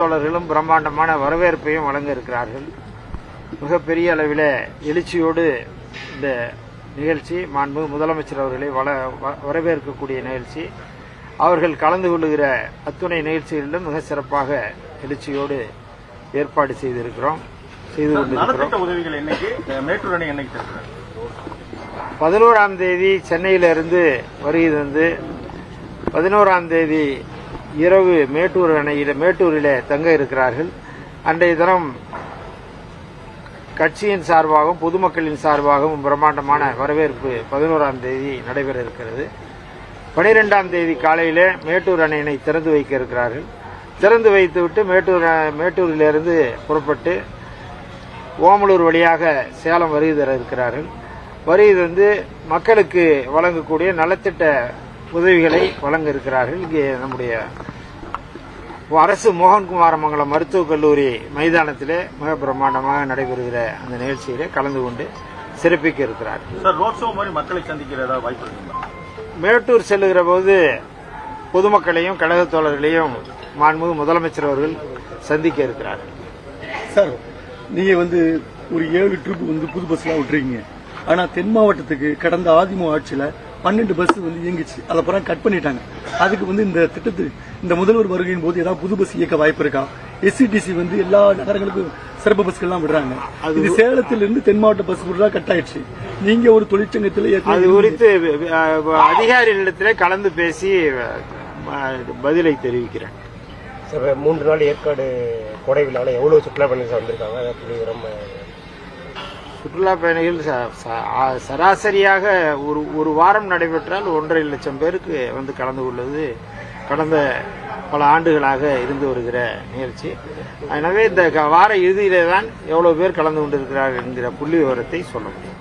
தோழர்களும் பிரம்மாண்டமான வரவேற்பையும் வழங்க இருக்கிறார்கள். மிகப்பெரிய அளவில் எழுச்சியோடு இந்த நிகழ்ச்சி மாண்பு முதலமைச்சர் அவர்களை வரவேற்கக்கூடிய நிகழ்ச்சி. அவர்கள் கலந்து கொள்ளுகிற அத்துணை நிகழ்ச்சிகளிலும் மிக சிறப்பாக எழுச்சியோடு ஏற்பாடு செய்திருக்கிறோம். 11ஆம் தேதி சென்னையிலிருந்து வருகை தந்து 11ஆம் தேதி இரவு மேட்டூரிலே தங்க இருக்கிறார்கள். அன்றைய தினம் கட்சியின் சார்பாகவும் பொதுமக்களின் சார்பாகவும் பிரம்மாண்டமான வரவேற்பு 11ஆம் தேதி நடைபெற இருக்கிறது. 12ஆம் தேதி காலையிலே மேட்டூர் அணையினை திறந்து வைக்க இருக்கிறார்கள். திறந்து வைத்துவிட்டு மேட்டூரிலிருந்து புறப்பட்டு ஓமலூர் வழியாக சேலம் வருகை தர இருக்கிறார்கள். வருகை தந்து மக்களுக்கு வழங்கக்கூடிய நலத்திட்ட உதவிகளை வழங்க இருக்கிறார்கள். இங்கே நம்முடைய அரசு மோகன்குமாரமங்கலம் மருத்துவக் கல்லூரி மைதானத்திலே மிக பிரம்மாண்டமாக நடைபெறுகிற அந்த நிகழ்ச்சியிலே கலந்து கொண்டு சிறப்பிக்க இருக்கிறார். மக்களை சந்திக்கிறதா வாய்ப்பு? மேட்டூர் செல்லுகிற போது பொதுமக்களையும் கழக தோழர்களையும் மாண்புமிகு முதலமைச்சர் அவர்கள் சந்திக்க இருக்கிறார்கள். சார், நீங்க ஒரு 7 ட்ரிப் புது பஸ்லாம் விட்டுறீங்க. ஆனா தென் மாவட்டத்துக்கு கடந்த அதிமுக ஆட்சியில 12 பஸ் இயங்கிச்சு. அப்புறம் கட் பண்ணிட்டாங்க. அதுக்கு இந்த திட்டத்துக்கு இந்த முதல்வர் வருகையின் போது ஏதாவது புது பஸ் இயக்க வாய்ப்பு இருக்கா? எஸ்சிடிசி எல்லா நகரங்களுக்கும் சிறப்பு பஸ்கள்லாம் விடுறாங்க. இது சேலத்திலிருந்து தென் மாவட்ட பஸ் கட் ஆயிடுச்சு. நீங்க ஒரு தொழிற்சங்கத்தில் அது குறித்து அதிகாரிகளிடத்திலே கலந்து பேசி பதிலை தெரிவிக்கிறேன். 3 நாள் ஏற்காடு கோடை விழாவில் எவ்வளவு சுற்றுலா பயணிகள் வந்திருக்காங்க? சுற்றுலா பயணிகள் சராசரியாக ஒரு வாரம் நடைபெற்றால் 1.5 லட்சம் பேருக்கு கலந்து கொள்வது கடந்த பல ஆண்டுகளாக இருந்து வருகிற நிகழ்ச்சி. எனவே இந்த வார இறுதியிலே தான் எவ்வளவு பேர் கலந்து கொண்டிருக்கிறார்கள் என்கிற புள்ளி விவரத்தை சொல்ல முடியும்.